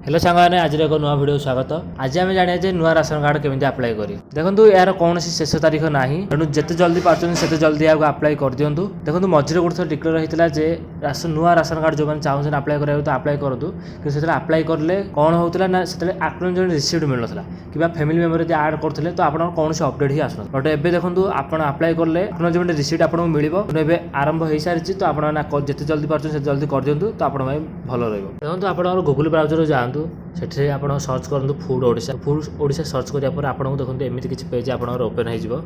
Hello सांगने आज एक नुआ वीडियो स्वागत। आज आम जाने नुआ राशन कार्ड केमी आप्लाय करी देखो यार कौन शेष तारीख ना तेणु जिते जल्दी पार्टी जल्दी आपको आप्लाय कर दिंतु। देखो मझे गोटे डिक्लेयर होता है नुआ राशन कार्ड जो मैंने चाहते आप्लाय करा तो आप्लाय करूँ कि आप्लाय कले कौन होता ना से आपको रिसीप्ट मिल ना कि फैमिली मेम्बर यदि आड करते तो आप कौन से अपडेट ही आस बट एवं देखो आप आप्लाय कले जो रिसीप्ट आपको मिले आरंभ हो सारी तो आप जिते जल्दी पार्टी जल्दी कर दिंतु तो आप भल रहा। देखो आप गूगल ब्राउजर जातु से आप सर्च करूँ फूड ओडिशा सर्च करापर आपको देखो एमती किसी पेज आप ओपन हो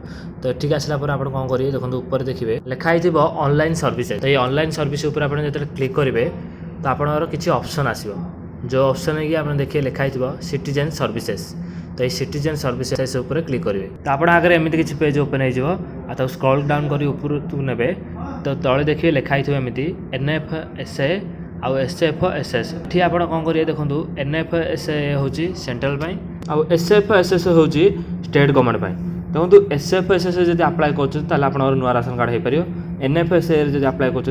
तो ठीक आसला आप कौन करेंगे देखो ऊपर देखिए लिखाई ऑनलाइन सर्विस तो ये ऑनलाइन सर्विस ऊपर आप जो क्लिक करेंगे तो आप किसी ऑप्शन आसो जो ऑप्शन है कि आप देखिए लिखाई सिटीजन सर्विसेज तो ये सिटीजन सर्विसेज उपर क्लिक करेंगे तो आप आगे एमती किसी पेज ओपन हो स्क्रॉल डाउन कर ऊपर ने तो तले देखिए लिखाई एमती NFSA आउ SFSS ये आप कौन करेंगे देखो NFSA हूँ सेंट्रल आउ SFSS हूँ स्टेट गवर्नमेंट देखो SFSS जब आप्लाय कर नुआ राशन कार्ड हो पार NFSA जब आप्लाय कर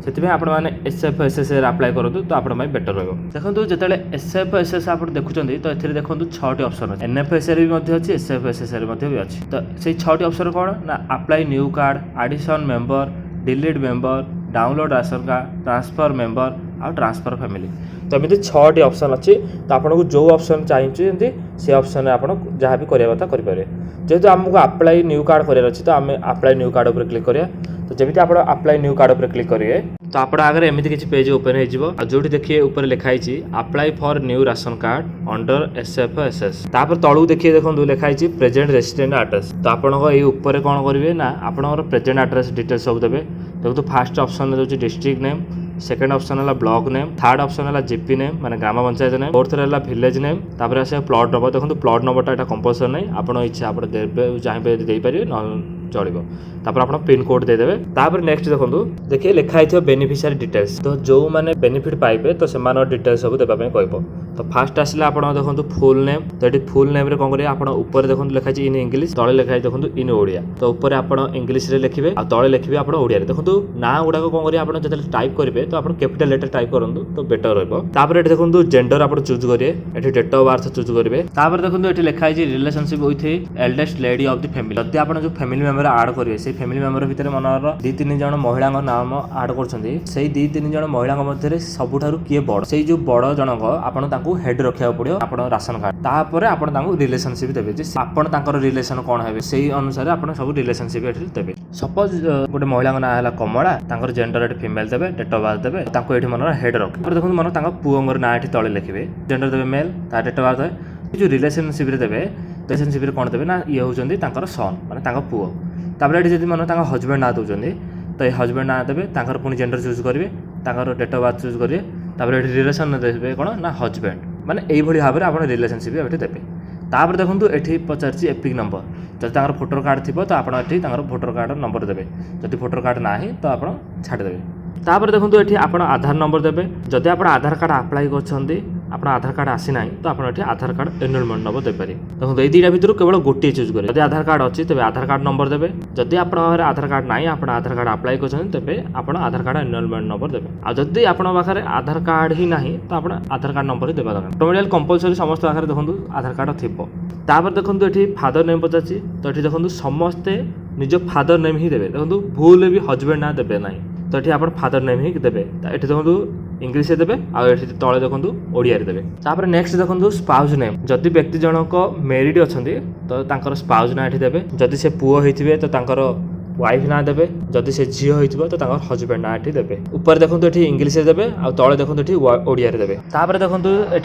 से आपने SFSS आप्लाय करूँ तो आप बेटर रहा। देखो जो SFSS आप देखुं तो ये देखो 6टी ऑप्शन अच्छे NFSA भी अच्छी SFSS भी अच्छी तो से 6टी ऑप्शन कौन ना apply new card addition member delete member download ration card transfer member आउ ट्रांसफर फैमिली तो एमती 6टी ऑप्शन अच्छी तो आपको जो ऑप्शन चाहिए से ऑप्शन आप जहाँ भी करवा कथा करेंगे जेहेतु आमको अप्लाई न्यू कार्ड करार अच्छी तो आम अप्लाई न्यू कार्ड उपर क्लिक करिया तो जब आप अप्लाई न्यू कार्ड उपर क्लिक करेंगे तो आप आगे एमती किसी पेज ओपन हो जो देखिए ऊपर लिखाई apply for new ration card under SFSS तापर तलू देखिए देखो लिखाई प्रेजेंट रेसिडेंट एड्रेस तो आप ऊपर कौन करेंगे ना आप प्रेजेंट एड्रेस डिटेल्स सब देते देखो फास्ट ऑप्शन है डिस्ट्रिक्ट नेम सेकेंड ऑप्शन है ब्लॉक नेम थर्ड ऑप्शन है जीपी नेम माने ग्राम पंचायत नेम फोर्थ है विलेज नेम तापर आसे प्लॉट नंबर देखो प्लॉट नंबरटा एटा कंपलसरी नहीं आप इच्छा आप चाहिए दे पारे न चलो तापर आप पिन कोड देदेवे तापर नेक्स्ट देखो देखिए लिखाई बेनिफिशियरी डिटेल्स तो जो मैंने बेनिफिट पाइबे तो से डिटेल्स सब देवाई कह तो फास्ट आसला आप देखो फुल नेम तो ये फुल नेम कौन करेंगे आप ऊपर देखो लिखाई इन इंग्लिश तले लिखाई देखो इन ओडिया तो ऊपर आप इंग्लिश लिखे और तले लिखे आप ओडिया देखो ना गुड़ाक कौन करेंगे आप जो टाइप करेंगे तो आप कैपिटल लेटर टाइप करूँ तो बेटर रहा। देखो जेंडर आप चूज करेंगे ये डेट ऑफ बर्थ चूज करेंगे देखो ये लिखाई relationship with eldest lady of the family जब आप जो फैमिली मेंबर आड करेंगे से फैमिली मेंबर भितर मनर 2-3 जन महिला नाम आड कर 2-3 जन महिला मध्य सबुठारु किए बड़ से जो बड़ जनक आप हेड रखा पड़ो आप राशन कार्ड तापर आप रिलेशनशिप देवे आप रिलेशन कौन है से अनुसार आप सब रिलेशनशिप देवे सपोज गोटे महिला ना है कमला जेंडर फीमेल देवे डेट ऑफ बर्थ देवे ये मन हेड रखे देखो मन पुओर ना ये तले लिखे जेंडर देवे मेल तार डेट ऑफ बर्थ जो रिलेशनशिप देवे रिलेशनशिप कौन देवे ना ये होती सन माने पुओ तापर ये मन हजबैंड ना दौरान तो ये हजबैंड ना देवे पुणी जेंडर चूज करेंगे डेट ऑफ बर्थ चूज करेंगे तापर रिलेशन देवे कौन ना हजबैंड माने यही भाव में आप रिलेशनशिप ये देवे तापर देखो ये पचार एपिक नंबर जब भोटर कार्ड थी तो आप भोटर कार्ड नंबर देवे जब भोटर कार्ड ना तो आप छाड़देवे तापर देखो ये आप आधार नंबर देवे जदि आप आधार कार्ड अप्लाई कर आधार कार्ड आसी ना तो आप आधार कार्ड एनरोलमेंट नंबर देपारे देखो ये दुटा भितर केवल गोटे चूज करेंगे जब आधार कार्ड अच्छी तेज आधार कार्ड नंबर देवे जदि आप आधार कार्ड ना आप आधार कार्ड अप्लाई कर आप आधार कार्ड एनरोलमेंट नंबर देवे आदि आप पाखे आधार कार्ड ही ना तो आप आधार कार्ड नंबर ही देवा दरकार ऑटोमेटिकली कंपलसरी समस्त पाखे देखो आधार कार्ड थी तापर देखो ये फादर नेम पचार तो ये देखो समस्ते निज फादर नेम ही देवे देखो भूल भी हजबैंड ना देवे ना तो ये आप फादर नेम ही देवे ये देखो इंग्लीश देवे आउ तले देखो ओडिया देवे तापर नेक्स्ट देखो स्पाउस नेम जदि व्यक्ति जनक मेरिड अच्छा तो स्पाउस ना ये देवे जदि से पुओ होते तो वाइफ ना देवे जदि से झील होता तो हजबैंड ना ये देवे ऊपर देखो ये इंग्लीश देवे आ तले देखो ये ओडिया देवे तापर देखो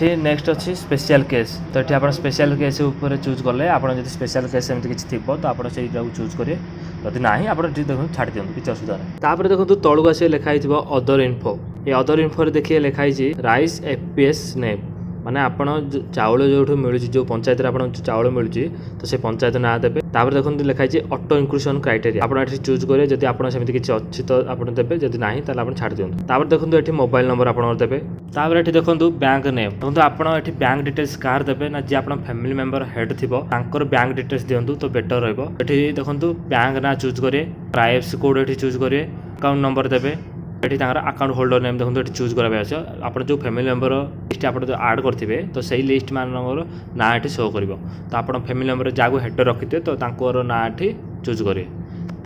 ये नेक्स्ट अच्छी स्पेशल केस तो ये आप स्पेशल केस ऊपर चूज कले आप स्पेशल केस एमती किसी थी तो आप चूज करेंगे जदि ना आप देखो छाड़ दिखाँ किसी असुविधा नहीं तापर देखो तलू आस लिखाई अदर इनफो ये अदर इनफो देखिए लिखाई राइस FPS नेम माने आपण चाउल जो मिलूँ जो पंचायत आप चाउल मिलूँ तो से पंचायत ना देवे तापर देखो लिखाई ऑटो इंक्लूजन क्राइटेरिया आप चूज करेंगे जब आप किसी अच्छी तो आप देवे जब ना तो आप छाड़ दिखाँ तापर देखो ये मोबाइल नंबर आप देवे तापर ये देखो बैंक नेम देखो आप बैंक डिटेल्स कार देवे ना जी आप फैमिली मेंबर हेड थी बैंक डिटेल्स दिंतु तो बेटर रही देखो बैंक ना चूज करेंगे IFSC कोड ये चूज करेंगे अकाउंट नंबर देवे ଏଠି ତାଙ୍କର ଆକାଉଣ୍ଟ ହୋଲ୍ଡର ନେମ୍ ଦେଖନ୍ତୁ ଏଠି ଚୁଜ୍ କରିବା ଅଛି। ଆପଣ ଯେଉଁ ଫ୍ୟାମିଲି ମେମ୍ବର ଲିଷ୍ଟ ଆପଣ ଯେଉଁ ଆଡ଼୍ କରିଥିବେ ତ ସେଇ ଲିଷ୍ଟ ମାନଙ୍କର ନାଁ ଏଠି ଶୋ କରିବ। ତ ଆପଣ ଫ୍ୟାମିଲି ମେମ୍ବର ଯାହାକୁ ହେଡ଼ର ରଖିଥିବେ ତ ତାଙ୍କର ନାଁ ଏଠି ଚୁଜ୍ କରିବେ।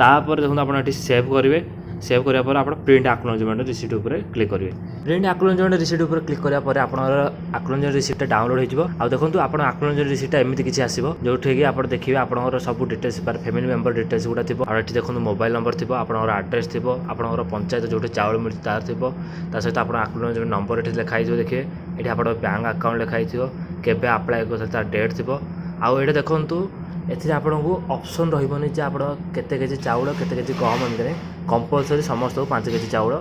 ତାପରେ ଦେଖନ୍ତୁ ଆପଣ ଏଠି ସେଭ୍ କରିବେ। ସେଭ୍ କରିବା ପରେ ଆପଣ ପ୍ରିଣ୍ଟ ଆକ୍ନୋଲେଜମେଣ୍ଟ ରିସିପ୍ଟ ଉପରେ କ୍ଲିକ୍ କରିବେ। ପ୍ରିଣ୍ଟ ଆକ୍ନୋଲେଜମେଣ୍ଟ ରିସିପ୍ଟ ଉପରେ କ୍ଲିକ୍ କରିବା ପରେ ଆପଣଙ୍କର ଆକ୍ନୋଲେଜମେଣ୍ଟ ରିସିପ୍ଟଟା ଡାଉନଲୋଡ଼ ହେଇଯିବ। ଆଉ ଦେଖନ୍ତୁ ଆପଣ ଆକ୍ନୋଲେଜମେଣ୍ଟ ରିସିପ୍ଟଟା ଏମିତି କିଛି ଆସିବ ଯେଉଁଠିକି ଆପଣ ଦେଖିବେ ଆପଣଙ୍କର ସବୁ ଡିଟେଲ୍ସ ଫ୍ୟାମିଲି ମେମ୍ବର ଡିଟେଲ୍ସ ଗୁଡ଼ା ଥିବ। ଆଉ ଏଠି ଦେଖନ୍ତୁ ମୋବାଇଲ ନମ୍ବର ଥିବ, ଆପଣଙ୍କର ଆଡ୍ରେସ୍ ଥିବ, ଆପଣଙ୍କର ପଞ୍ଚାୟତ ଯେଉଁଠି ଚାଉଳ ମିଳୁଛି ତାର ଥିବ। ତା ସହିତ ଆପଣ ଆକ୍ନୋଲେଜମେଣ୍ଟ ନମ୍ବର ଏଠି ଲେଖା ହେଇଥିବ ଦେଖିବେ। ଏଠି ଆପଣଙ୍କ ବ୍ୟାଙ୍କ ଆକାଉଣ୍ଟ ଲେଖା ହେଇଥିବ, କେବେ ଆପ୍ଲାଏ କରିଥିଲେ ତାର ଡେଟ୍ ଥିବ। ଆଉ ଏଇଟା ଦେଖନ୍ତୁ ଏଥିରେ ଆପଣଙ୍କୁ ଅପସନ୍ ରହିବନି ଯେ ଆପଣ କେତେ କେଜି ଚାଉଳ କେତେ କେଜି ଗହମ ଏମିତି କମ୍ପଲସରି ସମସ୍ତଙ୍କୁ 5 କେଜି ଚାଉଳ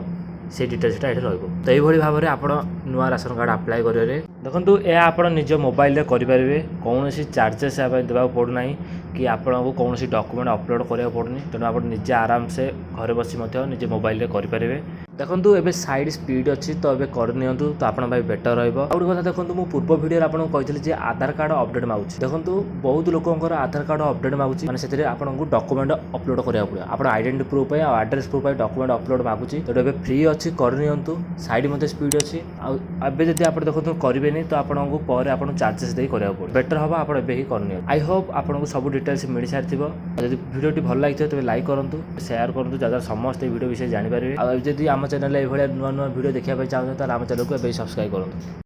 ସେଇ ଡିଟେଲ୍ସଟା ଏଠି ରହିବ। ତ ଏଇଭଳି ଭାବରେ ଆପଣ ନୂଆ ରାସନ କାର୍ଡ଼ ଆପ୍ଲାଏ କରିପାରିବେ। ଦେଖନ୍ତୁ ଏହା ଆପଣ ନିଜ ମୋବାଇଲରେ କରିପାରିବେ, କୌଣସି ଚାର୍ଜେସ୍ ଏହା ପାଇଁ ଦେବାକୁ ପଡ଼ୁନାହିଁ କି ଆପଣଙ୍କୁ କୌଣସି ଡକ୍ୟୁମେଣ୍ଟ ଅପଲୋଡ଼ କରିବାକୁ ପଡ଼ୁନି। ତେଣୁ ଆପଣ ନିଜେ ଆରାମସେ ଘରେ ବସି ମଧ୍ୟ ନିଜେ ମୋବାଇଲରେ କରିପାରିବେ। ଦେଖନ୍ତୁ ଏବେ ସାଇଡ଼୍ ସ୍ପିଡ଼୍ ଅଛି ତ ଏବେ କରିନିଅନ୍ତୁ ତ ଆପଣଙ୍କ ପାଇଁ ବେଟର୍ ରହିବ। ଆଉ ଗୋଟେ କଥା ଦେଖନ୍ତୁ ମୁଁ ପୂର୍ବ ଭିଡ଼ିଓରେ ଆପଣଙ୍କୁ କହିଥିଲି ଯେ ଆଧାର କାର୍ଡ଼ ଅପଡ଼େଟ୍ ମାଗୁଛି। ଦେଖନ୍ତୁ ବହୁତ ଲୋକଙ୍କର ଆଧାର କାର୍ଡ଼ ଅପଡ଼େଟ୍ ମାଗୁଛି, ମାନେ ସେଥିରେ ଆପଣଙ୍କୁ ଡକ୍ୟୁମେଣ୍ଟ ଅପଲୋଡ଼ କରିବାକୁ ପଡ଼ିବ। ଆପଣ ଆଇଡେଣ୍ଟି ପ୍ରୁଫ୍ ପାଇଁ ଆଉ ଆଡ୍ରେସ୍ ପ୍ରୁଫ୍ ପାଇଁ ଡକ୍ୟୁମେଣ୍ଟ ଅପଲୋଡ଼ ମାଗୁଛି। ତେଣୁ ଏବେ ଫ୍ରି ଅଛି, କରିନିଅନ୍ତୁ। ସାଇଡ଼୍ ମଧ୍ୟ ସ୍ପିଡ଼୍ ଅଛି। ଆଉ ଏବେ ଯଦି ଆପଣ ଦେଖନ୍ତୁ କରିବେନି ତ ଆପଣଙ୍କୁ ପରେ ଆପଣ ଚାର୍ଜେସ୍ ଦେଇ କରିବାକୁ ପଡ଼ିବ। ବେଟର୍ ହେବ ଆପଣ ଏବେ ହିଁ କରିନିଅନ୍ତୁ। ଆଇ ହୋପ୍ ଆପଣଙ୍କୁ ସବୁ ଡିଟେଲ୍ସ ମିଳିସାରିଥିବ। ଯଦି ଭିଡ଼ିଓଟି ଭଲ ଲାଗିଥିବ ତେବେ ଲାଇକ୍ କରନ୍ତୁ, ସେୟାର କରନ୍ତୁ ଯାହାଦ୍ୱାରା ସମସ୍ତେ ଏହି ଭିଡ଼ିଓ ବିଷୟରେ ଜାଣିପାରିବେ। ଆଉ ଯଦି ଆମ ଚ୍ୟାନେଲରେ ଏଇଭଳିଆ ନୂଆ ନୂଆ ଭିଡ଼ିଓ ଦେଖିବା ପାଇଁ ଚାହୁଁଛନ୍ତି ତାହେଲେ ଆମ ଚ୍ୟାନେଲକୁ ଏବେ ସବସ୍କ୍ରାଇବ୍ କରନ୍ତୁ।